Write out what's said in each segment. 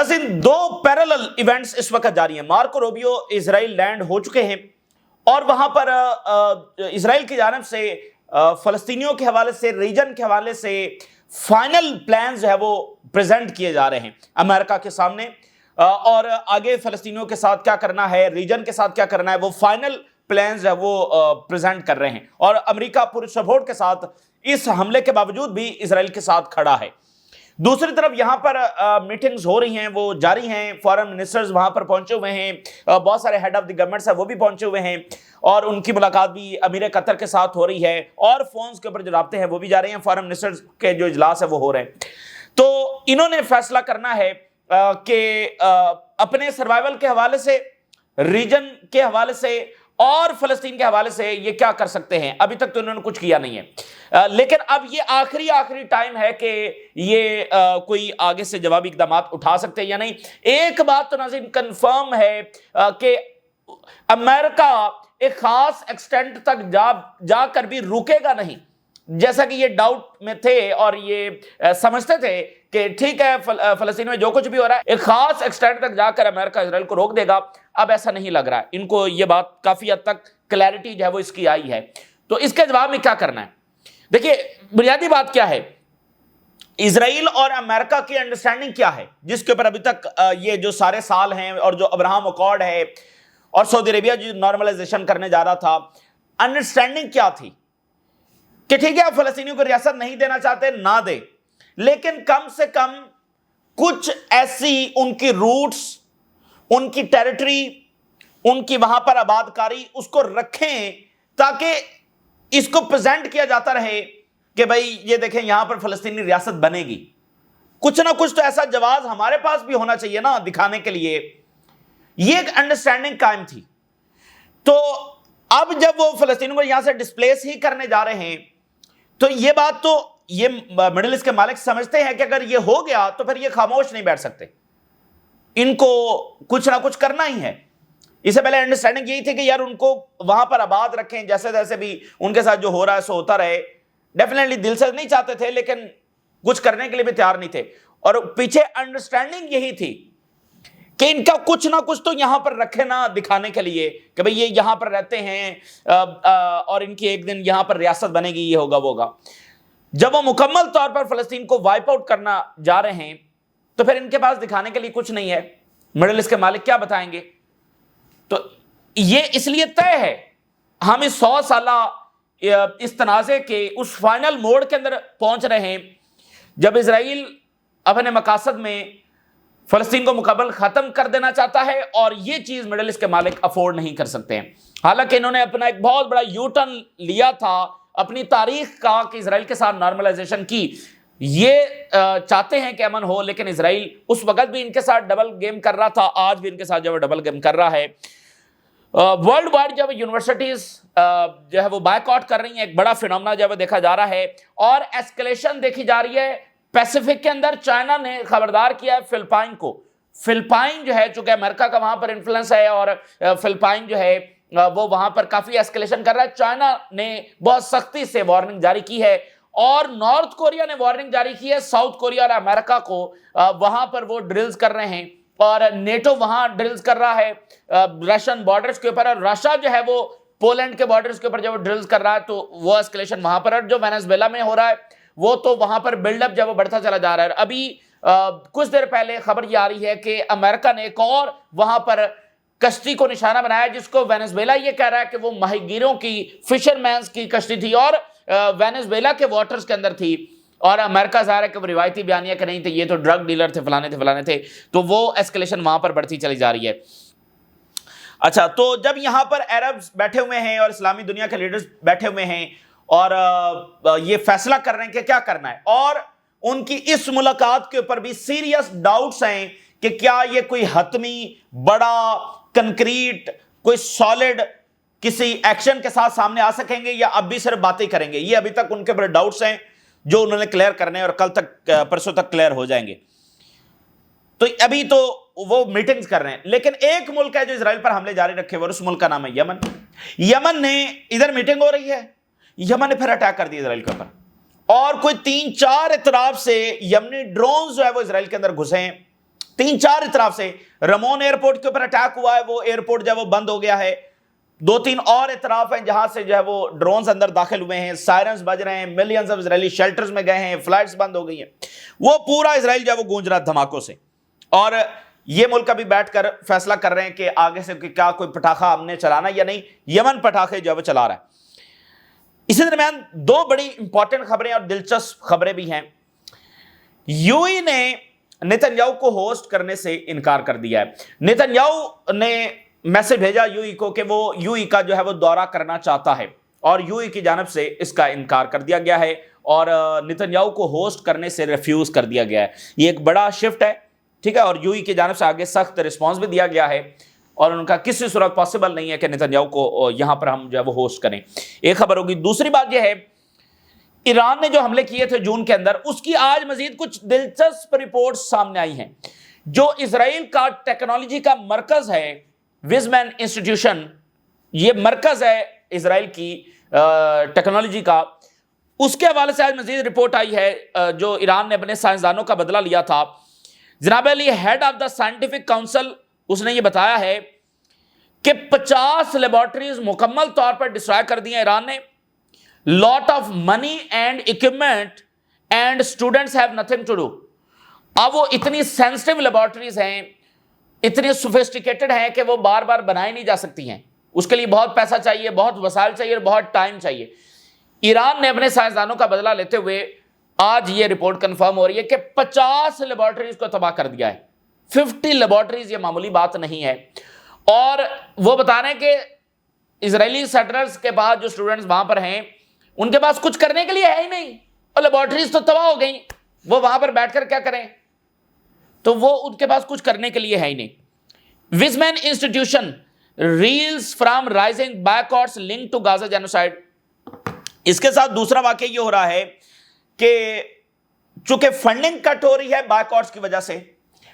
ناظرین دو parallel events اس وقت جاری ہیں. مارکو روبیو اسرائیل لینڈ ہو چکے ہیں اور وہاں پر اسرائیل کی جانب سے فلسطینیوں کے حوالے سے, ریجن کے حوالے سے فائنل پلانز جو ہے وہ پریزنٹ کیے جا رہے ہیں امریکہ کے سامنے, اور آگے فلسطینیوں کے ساتھ کیا کرنا ہے, ریجن کے ساتھ کیا کرنا ہے, وہ فائنل پلانز ہے وہ پریزنٹ کر رہے ہیں. اور امریکہ پورے سپورٹ کے ساتھ اس حملے کے باوجود بھی اسرائیل کے ساتھ کھڑا ہے. دوسری طرف یہاں پر میٹنگز ہو رہی ہیں, وہ جاری ہیں, فارن منسٹرز وہاں پر پہنچے ہوئے ہیں, بہت سارے ہیڈ آف دی گورنمنٹس ہیں وہ بھی پہنچے ہوئے ہیں, اور ان کی ملاقات بھی امیر قطر کے ساتھ ہو رہی ہے, اور فونز کے اوپر جو رابطے ہیں وہ بھی جا رہے ہیں, فارن منسٹرز کے جو اجلاس ہے وہ ہو رہے ہیں. تو انہوں نے فیصلہ کرنا ہے کہ اپنے سروائیول کے حوالے سے, ریجن کے حوالے سے اور فلسطین کے حوالے سے یہ کیا کر سکتے ہیں. ابھی تک تو انہوں نے کچھ کیا نہیں ہے, لیکن اب یہ آخری ٹائم ہے کہ یہ کوئی آگے سے جوابی اقدامات اٹھا سکتے ہیں یا نہیں. ایک بات تو ناظرین کنفرم ہے کہ امریکہ ایک خاص ایکسٹینٹ تک جا کر بھی رکے گا نہیں, جیسا کہ یہ ڈاؤٹ میں تھے اور یہ سمجھتے تھے کہ ٹھیک ہے فلسطین میں جو کچھ بھی ہو رہا ہے ایک خاص ایکسٹینٹ تک جا کر امریکہ اسرائیل کو روک دے گا. اب ایسا نہیں لگ رہا ہے, ان کو یہ بات کافی حد تک کلیئرٹی جو ہے وہ اس کی آئی ہے. تو اس کے جواب میں کیا کرنا ہے, دیکھیے بنیادی بات کیا ہے, اسرائیل اور امریکہ کی انڈرسٹینڈنگ کیا ہے جس کے اوپر ابھی تک یہ جو سارے سال ہیں, اور جو ابراہم اکارڈ ہے اور سعودی عربیہ جو نارملائزیشن کرنے جا رہا تھا, انڈرسٹینڈنگ کیا تھی کہ ٹھیک ہے آپ فلسطینیوں کو ریاست نہیں دینا چاہتے نہ دے, لیکن کم سے کم کچھ ایسی ان کی روٹس, ان کی ٹیریٹری, ان کی وہاں پر آباد کاری اس کو رکھیں تاکہ اس کو پریزنٹ کیا جاتا رہے کہ بھئی یہ دیکھیں یہاں پر فلسطینی ریاست بنے گی. کچھ نہ کچھ تو ایسا جواز ہمارے پاس بھی ہونا چاہیے نا دکھانے کے لیے. یہ ایک انڈرسٹینڈنگ قائم تھی. تو اب جب وہ فلسطینیوں کو یہاں سے ڈسپلیس ہی کرنے جا رہے ہیں تو یہ بات تو یہ مڈل ایسٹ کے مالک سمجھتے ہیں کہ اگر یہ ہو گیا تو پھر یہ خاموش نہیں بیٹھ سکتے, ان کو کچھ نہ کچھ کرنا ہی ہے. اس سے پہلے انڈرسٹینڈنگ یہی تھی کہ یار ان کو وہاں پر آباد رکھیں, جیسے جیسے بھی ان کے ساتھ جو ہو رہا ہے سو ہوتا رہے. ڈیفینیٹلی دل سے نہیں چاہتے تھے لیکن کچھ کرنے کے لیے بھی تیار نہیں تھے, اور پیچھے انڈرسٹینڈنگ یہی تھی کہ ان کا کچھ نہ کچھ تو یہاں پر رکھے نا دکھانے کے لیے کہ بھئی یہ یہاں پر رہتے ہیں اور ان کی ایک دن یہاں پر ریاست بنے گی, یہ ہوگا وہ ہوگا. جب وہ مکمل طور پر فلسطین کو وائپ آؤٹ کرنا جا رہے ہیں تو پھر ان کے پاس دکھانے کے لیے کچھ نہیں ہے. مڈل ایسٹ کے مالک کیا بتائیں گے؟ تو یہ اس لیے طے ہے, ہم اس 100 سالہ اس تنازع کے اس فائنل موڑ کے اندر پہنچ رہے ہیں جب اسرائیل اپنے مقاصد میں فلسطین کو مکمل ختم کر دینا چاہتا ہے, اور یہ چیز مڈل ایسٹ کے مالک افورڈ نہیں کر سکتے ہیں. حالانکہ انہوں نے اپنا ایک بہت بڑا یو ٹرن لیا تھا اپنی تاریخ کا کہ اسرائیل کے ساتھ نارملائزیشن کی, یہ چاہتے ہیں کہ امن ہو, لیکن اسرائیل اس وقت بھی ان کے ساتھ ڈبل گیم کر رہا تھا, آج بھی ان کے ساتھ جو ہے ڈبل گیم کر رہا ہے. ورلڈ وائڈ جو ہے یونیورسٹیز جو ہے وہ بائک آؤٹ کر رہی ہیں, ایک بڑا فینومنا جو ہے وہ دیکھا جا رہا ہے, اور ایسکلیشن دیکھی جا رہی ہے پیسیفک کے اندر. چائنا نے خبردار کیا ہے فلپائن کو. فلپائن جو ہے چونکہ امریکہ کا وہاں پر انفلوئنس ہے اور فلپائن جو ہے وہ وہاں پر کافی ایسکلیشن کر رہا ہے. چائنا نے بہت سختی سے وارننگ جاری کی ہے, اور نارتھ کوریا نے وارننگ جاری کی ہے ساؤتھ کوریا اور امریکہ کو. وہاں پر وہ ڈرلز کر رہے ہیں, اور نیٹو وہاں ڈرلز کر رہا ہے رشین بارڈرز کے اوپر, اور رشیا جو ہے وہ پولینڈ کے بارڈرز کے اوپر جو ڈرلز کر رہا ہے. تو وہ اسکلیشن وہاں پر, جو وینزویلا میں ہو رہا ہے وہ تو وہاں پر بلڈ اپ جو ہے وہ بڑھتا چلا جا رہا ہے. ابھی کچھ دیر پہلے خبر یہ آ رہی ہے کہ امریکہ نے ایک اور وہاں پر کشتی کو نشانہ بنایا جس کو وینزویلا یہ کہہ رہا ہے کہ وہ ماہی گیروں کی, فشرمینز کی کشتی تھی, اور وینزویلا کے واٹرز کے اندر تھی. اور امریکہ ظاہر ہے کہ وہ روایتی بیانیہ کہ نہیں تھے, یہ تو ڈرگ ڈیلر تھے, فلانے تھے. تو وہ ایسکلیشن وہاں پر بڑھتی چلی جا رہی ہے. اچھا, تو جب یہاں پر عربز بیٹھے ہوئے ہیں اور اسلامی دنیا کے لیڈرز بیٹھے ہوئے ہیں اور یہ فیصلہ کر رہے ہیں کہ کیا کرنا ہے, اور ان کی اس ملاقات کے اوپر بھی سیریس ڈاؤٹس ہیں کہ کیا یہ کوئی حتمی بڑا کنکریٹ کوئی سالڈ کسی ایکشن کے ساتھ سامنے آ سکیں گے, یا اب بھی صرف باتیں کریں گے. یہ ابھی تک ان کے بڑے ڈاؤٹس ہیں جو انہوں نے کلیئر کرنے, اور کل تک پرسوں تک کلیئر ہو جائیں گے. تو ابھی تو وہ میٹنگز کر رہے ہیں. لیکن ایک ملک ہے جو اسرائیل پر حملے جاری رکھے ہوئے, اور اس ملک کا نام ہے یمن. یمن نے ادھر میٹنگ ہو رہی ہے, یمن نے پھر اٹیک کر دیا اسرائیل کے اوپر, اور کوئی 3-4 اطراف سے یمنی ڈرونز جو ہے وہ اسرائیل کے اندر گھسے ہیں. 3-4 اطراف سے رمون ایئرپورٹ کے اوپر اٹیک ہوا ہے, وہ ایئرپورٹ جو ہے وہ بند ہو گیا ہے. 2-3 اور اطراف ہیں جہاں سے جو ہے وہ ڈرونز اندر داخل ہوئے ہیں, سائرنز بج رہے ہیں, ملینز آف اسرائیلی شیلٹرز میں گئے ہیں, فلائٹس بند ہو گئی ہیں. وہ پورا اسرائیل جو ہے وہ گونج رہا دھماکوں سے, اور یہ ملک ابھی بیٹھ کر فیصلہ کر رہے ہیں کہ آگے سے کیا کوئی پٹاخہ ہم نے چلانا یا نہیں. یمن پٹاخے جو ہے وہ چلا رہا ہے. اسی درمیان 2 بڑی امپورٹنٹ خبریں اور دلچسپ خبریں بھی ہیں. یو ای نے نیتن یاہو کو ہوسٹ کرنے سے انکار کر دیا ہے. نیتن یاہو نے میسج بھیجا یو ای کو کہ وہ یو ای کا جو ہے وہ دورہ کرنا چاہتا ہے, اور یو ای کی جانب سے اس کا انکار کر دیا گیا ہے, اور نیتن یاہو کو ہوسٹ کرنے سے ریفیوز کر دیا گیا ہے. یہ ایک بڑا شفٹ ہے, ٹھیک ہے, اور یو ای کی جانب سے آگے سخت رسپانس بھی دیا گیا ہے, اور ان کا کسی صورت پاسبل نہیں ہے کہ نیتن یاہو کو یہاں پر ہم جو ہے وہ ہوسٹ کریں. ایک خبر ہوگی. دوسری بات یہ ہے, ایران نے جو حملے کیے تھے جون کے اندر, اس کی آج مزید کچھ دلچسپ رپورٹس سامنے آئی ہیں. جو اسرائیل کا ٹیکنالوجی کا مرکز ہے, وزمین انسٹیٹیوشن, یہ مرکز ہے اسرائیل کی ٹیکنالوجی کا, اس کے حوالے سے آج مزید رپورٹ آئی ہے جو ایران نے اپنے سائنسدانوں کا بدلہ لیا تھا. جناب Ali, head of the scientific council, اس نے یہ بتایا ہے کہ 50 لیبارٹریز مکمل طور پر ڈسٹرائے کر دی ہیں ایران نے. Lot of money and equipment and students have nothing to do. اب وہ اتنی سینسٹیو لیبارٹریز ہیں, اتنی سوفسٹیکیٹڈ ہیں کہ وہ بار بار بنائی نہیں جا سکتی ہیں. اس کے لیے بہت پیسہ چاہیے, بہت وسائل چاہیے, اور بہت ٹائم چاہیے. ایران نے اپنے سائنسدانوں کا بدلہ لیتے ہوئے آج یہ رپورٹ کنفرم ہو رہی ہے کہ 50 لیبارٹریز کو تباہ کر دیا ہے. 50 لیبارٹریز, یہ معمولی بات نہیں ہے. اور وہ بتا رہے ہیں کہ اسرائیلی سیٹلرز کے پاس جو اسٹوڈنٹس وہاں پر ہیں, ان کے پاس کچھ کرنے کے لیے ہے ہی نہیں, اور لیبارٹریز تو تباہ ہو گئیں, وہ وہاں پر بیٹھ کر کیا کریں؟ تو وہ ان کے پاس کچھ کرنے کے لیے ہے ہی نہیں. Weizmann institution reels from rising boycotts link to Gaza genocide. اس کے ساتھ دوسرا واقعہ یہ ہو رہا ہے کہ چونکہ فنڈنگ کٹ ہو رہی ہے بیکورڈز کی وجہ سے,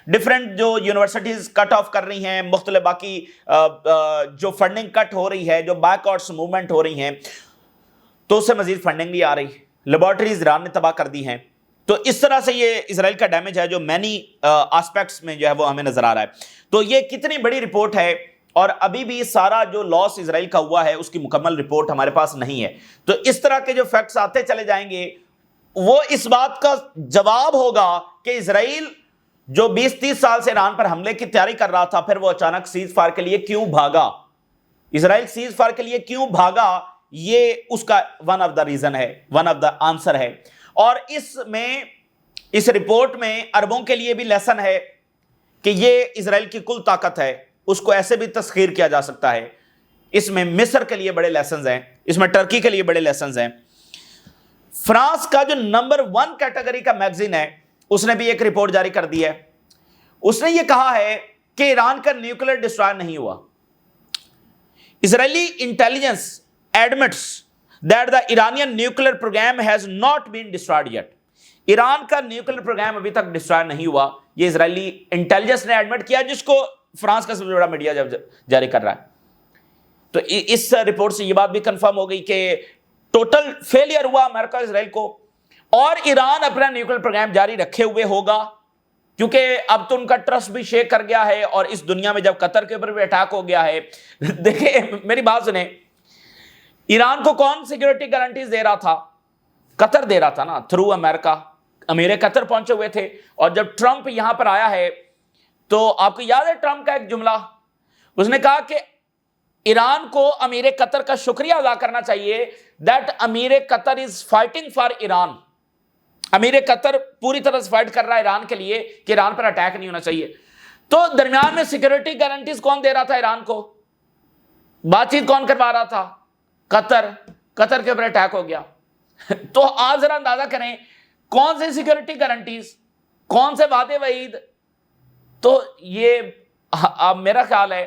ڈفرینٹ جو یونیورسٹیز کٹ آف کر رہی ہیں, مختلف باقی جو فنڈنگ کٹ ہو رہی ہے, جو بیکورڈز موومنٹ ہو رہی ہیں, تو اس سے مزید فنڈنگ بھی آ رہی ہے. لیبارٹریز ایران نے تباہ کر دی ہیں. تو اس طرح سے یہ اسرائیل کا ڈیمیج ہے جو مینی آسپیکٹس میں جو ہے وہ ہمیں نظر آ رہا ہے. تو یہ کتنی بڑی رپورٹ ہے, اور ابھی بھی سارا جو لاس اسرائیل کا ہوا ہے اس کی مکمل رپورٹ ہمارے پاس نہیں ہے. تو اس طرح کے جو فیکٹس آتے چلے جائیں گے, وہ اس بات کا جواب ہوگا کہ اسرائیل جو 20-30 سال سے ایران پر حملے کی تیاری کر رہا تھا, پھر وہ اچانک سیز فائر کے لیے کیوں بھاگا. اسرائیل سیز فائر کے لیے کیوں بھاگا, یہ اس کا ون آف دا ریزن ہے, ون آف دا آنسر ہے. اور اس رپورٹ میں عربوں کے لیے بھی لیسن ہے کہ یہ اسرائیل کی کل طاقت ہے, اس کو ایسے بھی تسخیر کیا جا سکتا ہے. اس میں مصر کے لیے بڑے لیسنز ہیں, اس میں ٹرکی کے لیے بڑے لیسنز ہیں. فرانس کا جو نمبر 1 کیٹیگری کا میگزین ہے, اس نے بھی ایک رپورٹ جاری کر دی ہے. اس نے یہ کہا ہے کہ ایران کا نیوکلیر ڈسٹرائر نہیں ہوا. اسرائیلی intelligence admits that the Iranian nuclear program has not been destroyed yet. Iran کا نیوکلیر پروگرام ابھی تک ڈسٹرائر نہیں ہوا, یہ اسرائیلی انٹیلیجنس نے ایڈمٹ کیا, جس کو فرانس کا سب سے بڑا میڈیا جاری کر رہا ہے. تو اس رپورٹ سے یہ بات بھی کنفرم ہو گئی کہ ٹوٹل فیلئر ہوا امریکہ اسرائیل کو, اور ایران اپنا نیوکلیر پروگرام جاری رکھے ہوئے ہوگا, کیونکہ اب تو ان کا ٹرسٹ بھی شیک کر گیا ہے. اور اس دنیا میں جب قطر کے اوپر بھی اٹیک ہو گیا ہے, دیکھیں میری بات سنیں, ایران کو کون سیکیورٹی گارنٹیز دے رہا تھا؟ قطر دے رہا تھا نا, تھرو امریکہ. امیر قطر پہنچے ہوئے تھے, اور جب ٹرمپ یہاں پر آیا ہے تو آپ کو یاد ہے ٹرمپ کا ایک جملہ, اس نے کہا کہ ایران کو امیر قطر کا شکریہ ادا کرنا چاہیے, that emir Qatar is fighting for Iran. امیر قطر پوری طرح سے فائٹ کر رہا ہے ایران کے لیے کہ ایران پر اٹیک نہیں ہونا چاہیے. تو درمیان میں سیکیورٹی گارنٹیز کون دے رہا تھا ایران کو؟ بات چیت کون کروا رہا تھا؟ قطر کے اوپر اٹیک ہو گیا. تو آپ ذرا اندازہ کریں کون سے سیکیورٹی گارنٹیز, کون سے وعدے وعید. تو یہ اب میرا خیال ہے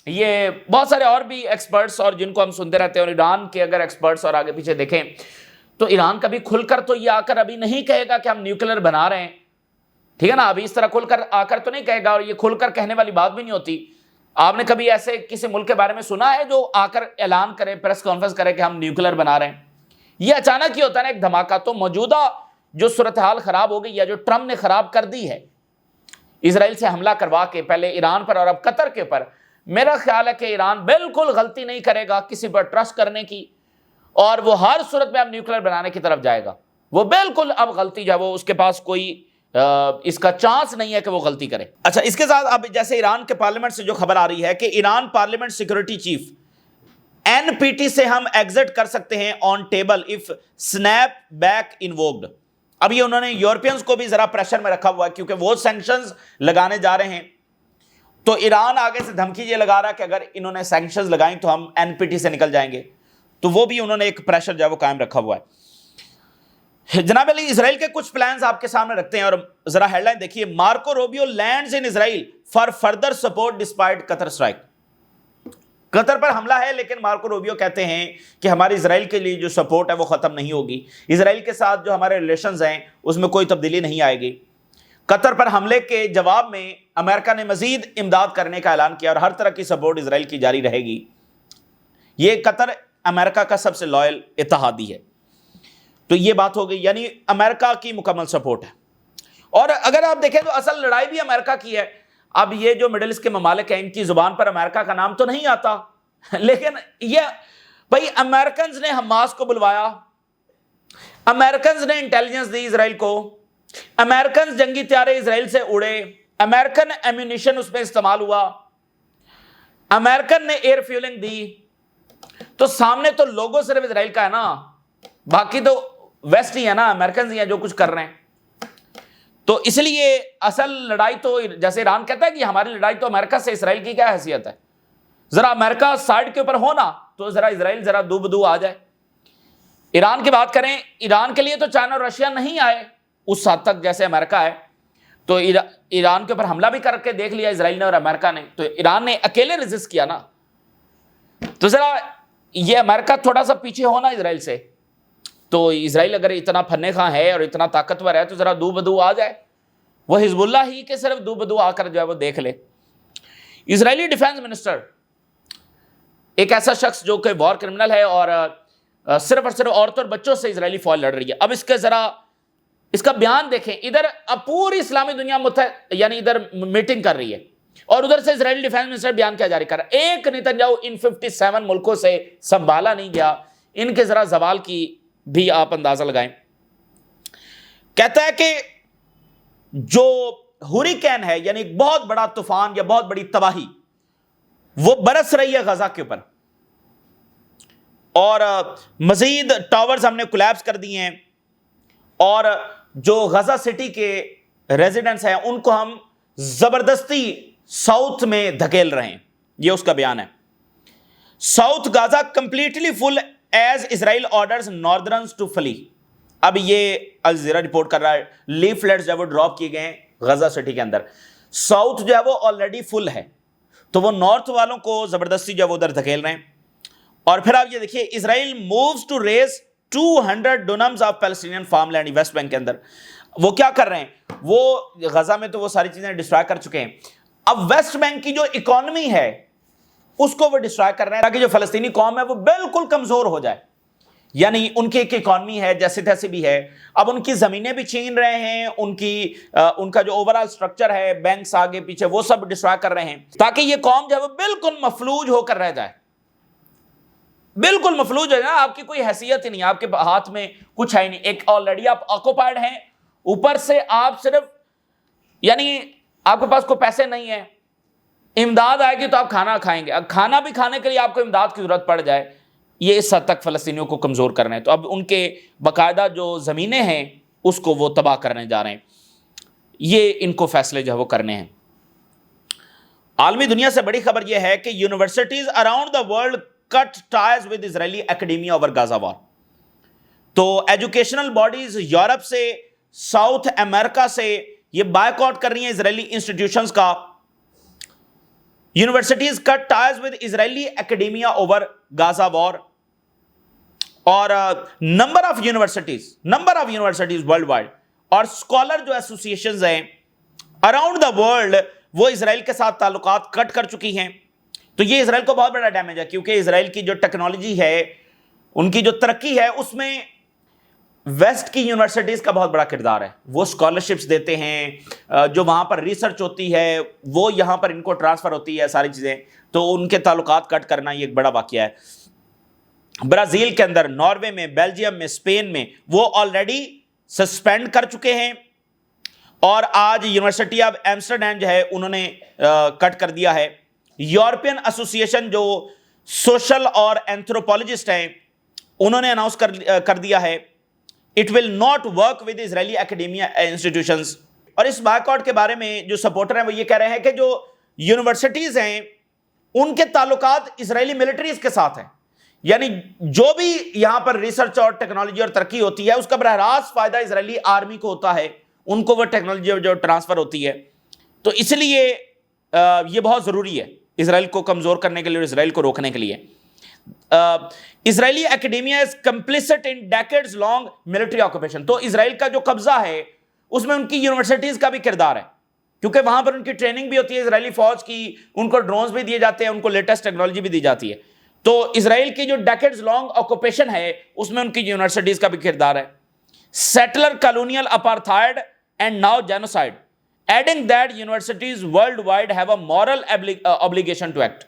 یہ بہت سارے اور بھی ایکسپرٹس اور جن کو ہم سنتے رہتے ہیں, اور ایران کے اگر ایکسپرٹس اور آگے پیچھے دیکھیں تو ایران کبھی کھل کر تو یہ آ کر ابھی نہیں کہے گا کہ ہم نیوکلیر بنا رہے ہیں, ٹھیک ہے نا, ابھی اس طرح کھل کر آ کر تو نہیں کہے گا, اور یہ کھل کر کہنے والی بات بھی نہیں ہوتی. آپ نے کبھی ایسے کسی ملک کے بارے میں سنا ہے جو آ کر اعلان کرے, پریس کانفرنس کرے کہ ہم نیوکلیر بنا رہے ہیں؟ یہ اچانک ہی ہوتا ہے نا ایک دھماکہ. تو موجودہ جو صورتحال خراب ہو گئی یا جو ٹرمپ نے خراب کر دی ہے, اسرائیل سے حملہ کروا کے پہلے ایران پر اور اب قطر کے اوپر. میرا خیال ہے کہ ایران بالکل غلطی نہیں کرے گا کسی پر ٹرسٹ کرنے کی, اور وہ ہر صورت میں اب نیوکلیر بنانے کی طرف جائے گا. وہ بالکل اب غلطی جو ہے وہ اس کے پاس کوئی اس کا چانس نہیں ہے کہ وہ غلطی کرے. اچھا, اس کے ساتھ اب جیسے ایران کے پارلیمنٹ سے جو خبر آ رہی ہے کہ Iran parliament security chief NPT سے ہم ایگزٹ کر سکتے ہیں آن table if snap back invoked. اب یہ انہوں نے یورپینز کو بھی ذرا پریشر میں رکھا ہوا ہے کیونکہ وہ سینکشنز لگانے جا رہے ہیں. تو ایران آگے سے دھمکی یہ لگا رہا ہے کہ اگر انہوں نے سینکشنز لگائیں تو ہم NPT سے نکل جائیں گے. تو وہ بھی انہوں نے ایک پریشر جو ہے وہ قائم رکھا ہوا ہے. جناب علی, اسرائیل کے کچھ پلانز آپ کے سامنے رکھتے ہیں اور ذرا ہیڈ لائن دیکھیے. Marco Rubio lands in Israel for further support despite Qatar strike. Qatar پر حملہ ہے لیکن مارکو روبیو کہتے ہیں کہ ہماری اسرائیل کے لیے جو سپورٹ ہے وہ ختم نہیں ہوگی. اسرائیل کے ساتھ جو ہمارے ریلیشنز ہیں اس میں کوئی تبدیلی نہیں آئے گی. قطر پر حملے کے جواب میں امریکہ نے مزید امداد کرنے کا اعلان کیا اور ہر طرح کی سپورٹ اسرائیل کی جاری رہے گی. یہ قطر امریکہ کا سب سے لائل اتحادی ہے. تو یہ بات ہو گئی, یعنی امریکہ کی مکمل سپورٹ ہے. اور اگر آپ دیکھیں تو اصل لڑائی بھی امریکہ کی ہے. اب یہ جو مڈل ایسٹ کے ممالک ہیں ان کی زبان پر امریکہ کا نام تو نہیں آتا, لیکن یہ بھائی امریکنز نے حماس کو بلوایا, امریکنز نے انٹیلیجنس دی اسرائیل کو, امریکنز جنگی طیارے اسرائیل سے اڑے, امریکن ایمونیشن اس میں استعمال ہوا, امریکن نے ایئر فیولنگ دی. تو سامنے تو لوگو صرف اسرائیل کا ہے نا, باقی تو ویسٹ ہی ہے نا, امریکنز ہی ہیں جو کچھ کر رہے ہیں. تو اس لیے اصل لڑائی تو جیسے ایران کہتا ہے کہ ہماری لڑائی تو امریکہ سے, اسرائیل کی کیا حیثیت ہے. ذرا امریکہ سائڈ کے اوپر ہونا تو ذرا اسرائیل ذرا دو بدو آ جائے. ایران کی بات کریں, ایران کے لیے تو چائنا اور رشیا نہیں آئے اس حد تک جیسے امریکہ ہے. تو ایران کے اوپر حملہ بھی کر کے دیکھ لیا اسرائیل نے اور امریکہ نے, تو ایران نے اکیلے ریزسٹ کیا نا. تو ذرا یہ امریکہ تھوڑا سا پیچھے ہونا اسرائیل سے. تو اسرائیل اگر اتنا پھنے خواہ ہے اور اتنا طاقتور ہے تو ذرا دو بدو آ جائے. وہ حزب اللہ ہی کے صرف دو بدو آ کر جو ہے وہ دیکھ لے. اسرائیلی ڈیفنس منسٹر ایک ایسا شخص جو کہ وار کرمنل ہے اور صرف اور صرف عورتوں اور بچوں سے اسرائیلی فوج لڑ رہی ہے. اب اس کا بیان دیکھیں. ادھر اب پوری اسلامی دنیا یعنی ادھر میٹنگ کر رہی ہے اور ادھر سے اسرائیلی ڈیفنس منسٹر بیان کیا جاری کر رہا ہے. ایک نتنیاہو ان 57 ملکوں سے سنبھالا نہیں گیا. ان کے ذرا زوال کی بھی آپ اندازہ لگائیں. کہتا ہے کہ جو ہریکین ہے یعنی ایک بہت بڑا طوفان یا بہت بڑی تباہی وہ برس رہی ہے غزہ کے اوپر, اور مزید ٹاورز ہم نے کولیپس کر دیے ہیں, اور جو غزہ سٹی کے ریزیڈنٹس ہیں ان کو ہم زبردستی ساؤتھ میں دھکیل رہے ہیں. یہ اس کا بیان ہے. South Gaza completely full as Israel orders northerners to flee. اب یہ الجزیرہ رپورٹ کر رہا ہے لیفلیٹس جو وہ ڈراپ کیے گئے ہیں غزہ سٹی کے اندر. ساؤتھ جو ہے وہ آلریڈی فل ہے تو وہ نارتھ والوں کو زبردستی جو ہے وہ ادھر دھکیل رہے ہیں. اور پھر آپ یہ دیکھیے Israel moves to raise 200 dunams of Palestinian farm land West Bank کے اندر. وہ کیا کر رہے ہیں, وہ غزہ میں تو وہ ساری چیزیں ڈسٹرائے کر چکے ہیں. اب ویسٹ بینک کی جو اکانومی ہے اس کو وہ ڈسٹرائے کر رہے ہیں تاکہ جو فلسطینی قوم ہے وہ بالکل کمزور ہو جائے. یعنی ان کی ایک اکانومی ہے جیسے تیسے بھی ہے, اب ان کی زمینیں بھی چھین رہے ہیں, ان کا جو اوورال سٹرکچر ہے, بینکس آگے پیچھے, وہ سب ڈسٹرائے کر رہے ہیں تاکہ یہ قوم جو ہے وہ بالکل مفلوج ہو کر رہ جائے. بالکل مفلوج ہے نا, آپ کی کوئی حیثیت ہی نہیں, آپ کے ہاتھ میں کچھ ہے ہی نہیں. ایک آلریڈی آپ آکوپائڈ ہیں, اوپر سے آپ صرف یعنی آپ کے پاس کوئی پیسے نہیں ہیں, امداد آئے گی تو آپ کھانا کھائیں گے, اب کھانا بھی کھانے کے لیے آپ کو امداد کی ضرورت پڑ جائے. یہ اس حد تک فلسطینیوں کو کمزور کر رہے ہیں. تو اب ان کے باقاعدہ جو زمینیں ہیں اس کو وہ تباہ کرنے جا رہے ہیں. یہ ان کو فیصلے جو ہے وہ کرنے ہیں. عالمی دنیا سے بڑی خبر یہ ہے کہ universities around the world cut ties with Israeli academia over Gaza war. تو ایجوکیشنل باڈیز یورپ سے, ساؤتھ امریکہ سے یہ بائیکاٹ کر رہی ہیں اسرائیلی انسٹیٹیوشنز کا. Universities cut ties with Israeli academia over Gaza war. اور number of universities worldwide اور اسکالر جو ایسوسیشنز ہیں اراؤنڈ دا ورلڈ وہ اسرائیل کے ساتھ تعلقات کٹ کر چکی ہیں. تو یہ اسرائیل کو بہت بڑا ڈیمیج ہے کیونکہ اسرائیل کی جو ٹیکنالوجی ہے, ان کی جو ترقی ہے, اس میں ویسٹ کی یونیورسٹیز کا بہت بڑا کردار ہے. وہ اسکالرشپس دیتے ہیں, جو وہاں پر ریسرچ ہوتی ہے وہ یہاں پر ان کو ٹرانسفر ہوتی ہے ساری چیزیں, تو ان کے تعلقات کٹ کرنا یہ ایک بڑا واقعہ ہے. برازیل کے اندر, ناروے میں, بیلجیم میں, اسپین میں وہ آلریڈی سسپینڈ کر چکے ہیں, اور آج یونیورسٹی آف ایمسٹرڈیم جو ہے انہوں نے کٹ کر دیا ہے. یورپین ایسوسیشن جو سوشل اور اینتھروپولوجسٹ ہیں انہوں نے اناؤنس کر دیا ہے it will not work with Israeli academia institutions. اور اس بائیک آؤٹ کے بارے میں جو سپورٹر ہیں وہ یہ کہہ رہے ہیں کہ جو یونیورسٹیز ہیں ان کے تعلقات اسرائیلی ملٹریز کے ساتھ ہیں, یعنی جو بھی یہاں پر ریسرچ اور ٹیکنالوجی اور ترقی ہوتی ہے اس کا براہ راست فائدہ اسرائیلی آرمی کو ہوتا ہے, ان کو وہ ٹیکنالوجی جو ٹرانسفر ہوتی ہے. تو اس لیے یہ بہت ضروری ہے اسرائیل کو کمزور کرنے کے لیے اور اسرائیل کو روکنے کے لیے. اسرائیلی اکیڈیمیا از کمپلیسٹ ان ڈیکیڈز لانگ ملٹری آکوپیشن. تو اسرائیل کا جو قبضہ ہے اس میں ان کی یونیورسٹیز کا بھی کردار ہے, کیونکہ وہاں پر ان کی ٹریننگ بھی ہوتی ہے اسرائیلی فوج کی, ان کو ڈرونز بھی دیے جاتے ہیں, ان کو لیٹسٹ ٹیکنالوجی بھی دی جاتی ہے. تو اسرائیل کی جو ڈیکیڈز لانگ آکوپیشن ہے اس میں ان کی یونیورسٹیز کا بھی کردار ہے. Settler colonial apartheid and now genocide, adding that universities worldwide have a moral obligation to act.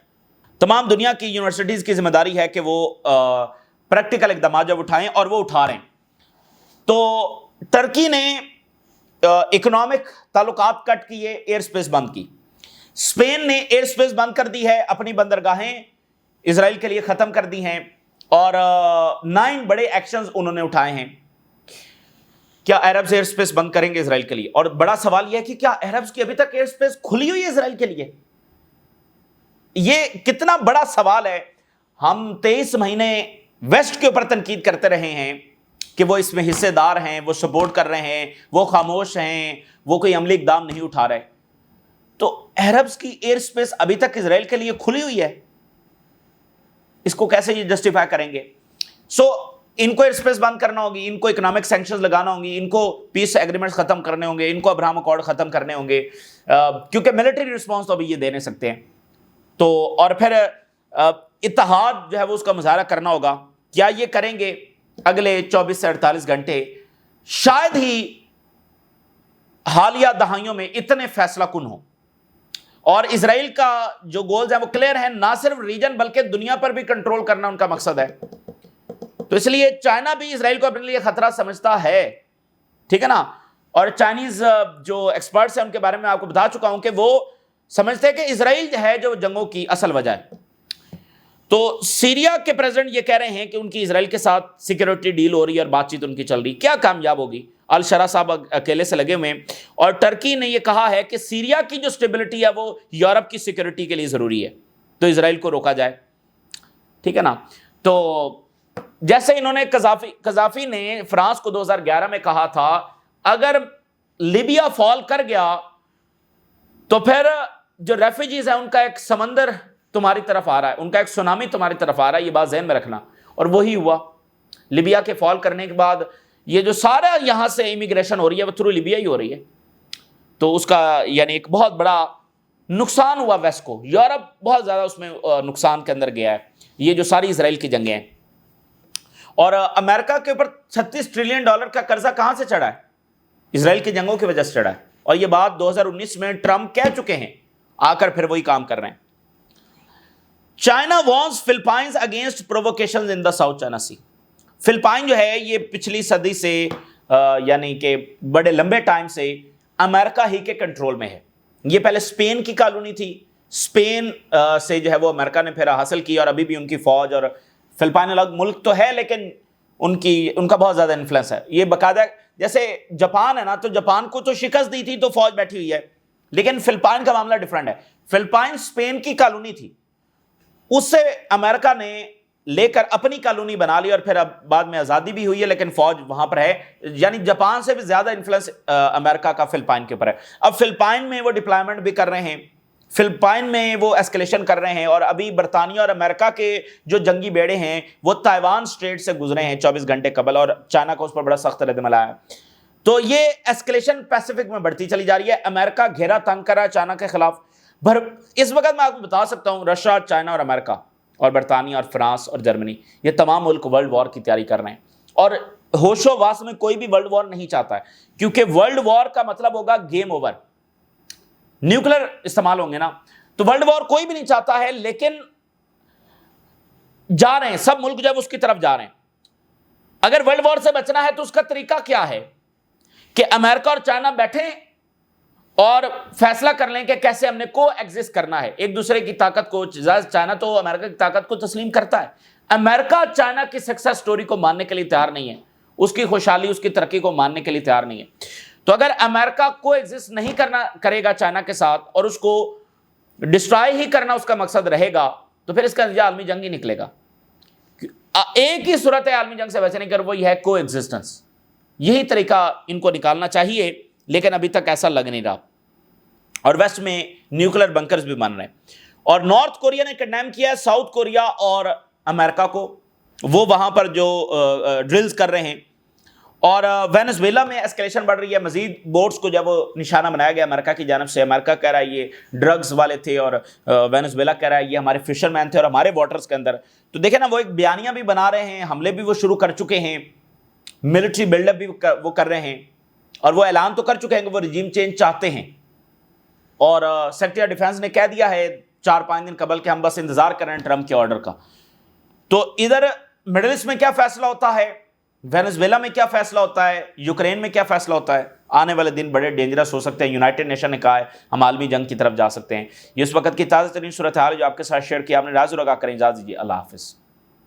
تمام دنیا کی یونیورسٹیز کی ذمہ داری ہے کہ وہ پریکٹیکل اقدامات جب اٹھائیں, اور وہ اٹھا رہے ہیں. تو ترکی نے اکنامک تعلقات کٹ کیے, ایئر سپیس بند کی. اسپین نے ایئر سپیس بند کر دی ہے, اپنی بندرگاہیں اسرائیل کے لیے ختم کر دی ہیں, اور 9 بڑے ایکشنز انہوں نے اٹھائے ہیں. کیا عربز ایئر سپیس بند کریں گے اسرائیل کے لیے؟ اور بڑا سوال یہ ہے کہ کیا عربز کی ابھی تک ایئر سپیس کھلی ہوئی ہے اسرائیل کے لیے؟ یہ کتنا بڑا سوال ہے. ہم 23 مہینے ویسٹ کے اوپر تنقید کرتے رہے ہیں کہ وہ اس میں حصے دار ہیں, وہ سپورٹ کر رہے ہیں, وہ خاموش ہیں, وہ کوئی عملی اقدام نہیں اٹھا رہے. تو عربز کی ایئر سپیس ابھی تک اسرائیل کے لیے کھلی ہوئی ہے, اس کو کیسے یہ جسٹیفائی کریں گے؟ ان کو ایئر سپیس بند کرنا ہوگی, ان کو اکنامک سینکشنز لگانا ہوں گی, ان کو پیس ایگریمنٹس ختم کرنے ہوں گے, ان کو ابراہم اکارڈ ختم کرنے ہوں گے, کیونکہ ملٹری رسپانس تو ابھی یہ دے نہیں سکتے ہیں. تو اور پھر اتحاد جو ہے وہ اس کا مظاہرہ کرنا ہوگا. کیا یہ کریں گے اگلے 24 سے 48 گھنٹے؟ شاید ہی حالیہ دہائیوں میں اتنے فیصلہ کن ہوں. اور اسرائیل کا جو گولز ہیں وہ کلیئر ہیں, نہ صرف ریجن بلکہ دنیا پر بھی کنٹرول کرنا ان کا مقصد ہے. تو اس لیے چائنا بھی اسرائیل کو اپنے لیے خطرہ سمجھتا ہے, ٹھیک ہے نا. اور چائنیز جو ایکسپرٹس ہیں ان کے بارے میں آپ کو بتا چکا ہوں کہ وہ سمجھتے ہیں کہ اسرائیل ہے جو جنگوں کی اصل وجہ ہے. تو سیریا کے پریزیڈنٹ یہ کہہ رہے ہیں کہ ان کی اسرائیل کے ساتھ سیکیورٹی ڈیل ہو رہی ہے اور بات چیت ان کی چل رہی, کیا کامیاب ہوگی؟ الشرا صاحب اکیلے سے لگے ہوئے ہیں. اور ٹرکی نے یہ کہا ہے کہ سیریا کی جو سٹیبلٹی ہے وہ یورپ کی سیکیورٹی کے لیے ضروری ہے, تو اسرائیل کو روکا جائے, ٹھیک ہے نا. تو جیسے انہوں نے قذافی نے فرانس کو 2011 میں کہا تھا اگر لیبیا فال کر گیا تو پھر جو ریفیوجیز ہیں ان کا ایک سمندر تمہاری طرف آ رہا ہے, ان کا ایک سونامی تمہاری طرف آ رہا ہے, یہ بات ذہن میں رکھنا. اور وہی ہوا. لیبیا کے فال کرنے کے بعد یہ جو سارا یہاں سے امیگریشن ہو رہی ہے وہ تھرو لیبیا ہی ہو رہی ہے. تو اس کا یعنی ایک بہت بڑا نقصان ہوا ویسٹ کو. یورپ بہت زیادہ اس میں نقصان کے اندر گیا ہے, یہ جو ساری اسرائیل کی جنگیں ہیں. اور امریکہ کے اوپر $36 ٹریلین کا قرضہ کہاں سے چڑھا ہے؟ اسرائیل کی جنگوں کی وجہ سے چڑھا ہے. اور یہ بات 2019 میں ٹرمپ کہہ چکے ہیں, آ کر پھر وہی کام کر رہے ہیں. چائنا وارنز فلپائنز اگینسٹ پرووکیشنز ان دا ساؤتھ چائنا سی. فلپائن جو ہے یہ پچھلی صدی سے یعنی کہ بڑے لمبے ٹائم سے امریکہ ہی کے کنٹرول میں ہے. یہ پہلے اسپین کی کالونی تھی, اسپین سے جو ہے وہ امریکہ نے پھر حاصل کی, اور ابھی بھی ان کی فوج, اور فلپائن الگ ملک تو ہے لیکن ان کا بہت زیادہ انفلوئنس ہے. یہ باقاعدہ جیسے جاپان ہے نا, تو جاپان کو تو شکست دی تھی تو فوج بیٹھی ہوئی ہے, لیکن فلپائن کا معاملہ ڈیفرنٹ ہے. فلپائن اسپین کی کالونی تھی, اس سے امریکہ نے لے کر اپنی کالونی بنا لی, اور پھر اب بعد میں آزادی بھی ہوئی ہے لیکن فوج وہاں پر ہے. یعنی جاپان سے بھی زیادہ انفلوئنس امریکہ کا فلپائن کے اوپر ہے. اب فلپائن میں وہ ڈپلائمنٹ بھی کر رہے ہیں, فلپائن میں وہ ایسکلیشن کر رہے ہیں, اور ابھی برطانیہ اور امریکہ کے جو جنگی بیڑے ہیں وہ تائیوان اسٹریٹ سے گزرے ہیں 24 گھنٹے قبل, اور چائنا کو اس پر بڑا سخت رد عمل آیا. تو یہ ایسکلیشن پیسیفک میں بڑھتی چلی جا رہی ہے. امریکہ گھیرا تنگ کر رہا ہے چائنا کے خلاف. اس وقت میں آپ کو بتا سکتا ہوں رشیا, چائنا اور امریکہ اور برطانیہ اور فرانس اور جرمنی, یہ تمام ملک ورلڈ وار کی تیاری کر رہے ہیں. اور ہوش و واس میں کوئی بھی ورلڈ وار نہیں چاہتا ہے، کیونکہ ورلڈ وار کا مطلب ہوگا گیم اوور، نیوکلر استعمال ہوں گے نا، تو ورلڈ وار کوئی بھی نہیں چاہتا ہے، لیکن جا رہے ہیں سب ملک جب اس کی طرف جا رہے ہیں۔ اگر ورلڈ وار سے بچنا ہے تو اس کا طریقہ کیا ہے کہ امریکہ اور چائنا بیٹھیں اور فیصلہ کر لیں کہ کیسے ہم نے کو ایگزسٹ کرنا ہے ایک دوسرے کی طاقت کو۔ چائنا تو امریکہ کی طاقت کو تسلیم کرتا ہے، امریکہ چائنا کی سکسیس سٹوری کو ماننے کے لیے تیار نہیں ہے، اس کی خوشحالی اس کی ترقی کو ماننے کے لیے تیار نہیں ہے۔ تو اگر امریکہ کو ایگزسٹ نہیں کرے گا چائنا کے ساتھ اور اس کو ڈسٹرائے ہی کرنا اس کا مقصد رہے گا، تو پھر اس کا نتیجہ عالمی جنگ ہی نکلے گا۔ ایک ہی صورت ہے عالمی جنگ سے بچنے کی، وہ یہ ہے کو ایگزسٹنس۔ یہی طریقہ ان کو نکالنا چاہیے، لیکن ابھی تک ایسا لگ نہیں رہا، اور ویسٹ میں نیوکلر بنکرز بھی بن رہے ہیں۔ اور نارتھ کوریا نے کنڈیم کیا ہے ساؤتھ کوریا اور امریکہ کو، وہ وہاں پر جو ڈرلز کر رہے ہیں۔ اور وینزویلا میں اسکیلیشن بڑھ رہی ہے، مزید بوٹس کو جب وہ نشانہ بنایا گیا امریکہ کی جانب سے، امریکہ کہہ رہا ہے یہ ڈرگز والے تھے، اور وینزویلا کہہ رہا ہے یہ ہمارے فشر مین تھے اور ہمارے واٹرز کے اندر۔ تو دیکھیں نا، وہ ایک بیانیہ بھی بنا رہے ہیں، حملے بھی وہ شروع کر چکے ہیں، ملٹری بلڈ اپ بھی وہ کر رہے ہیں، اور وہ اعلان تو کر چکے ہیں کہ وہ رجیم چینج چاہتے ہیں۔ اور سیکرٹری آف ڈیفنس نے کہہ دیا ہے 4-5 دن قبل کہ ہم بس انتظار کر رہے ہیں ٹرمپ کے آرڈر کا۔ تو ادھر مڈل ایسٹ میں کیا فیصلہ ہوتا ہے، وینزویلا میں کیا فیصلہ ہوتا ہے، یوکرین میں کیا فیصلہ ہوتا ہے، آنے والے دن بڑے ڈینجرس ہو سکتے ہیں۔ یونائٹڈ نیشن نے کہا ہے ہم عالمی جنگ کی طرف جا سکتے ہیں۔ یہ اس وقت کی تازہ ترین صورتحال جو آپ کے ساتھ شیئر کی، آپ نے راز و رگا کریں، اجازت دیجیے، اللہ حافظ۔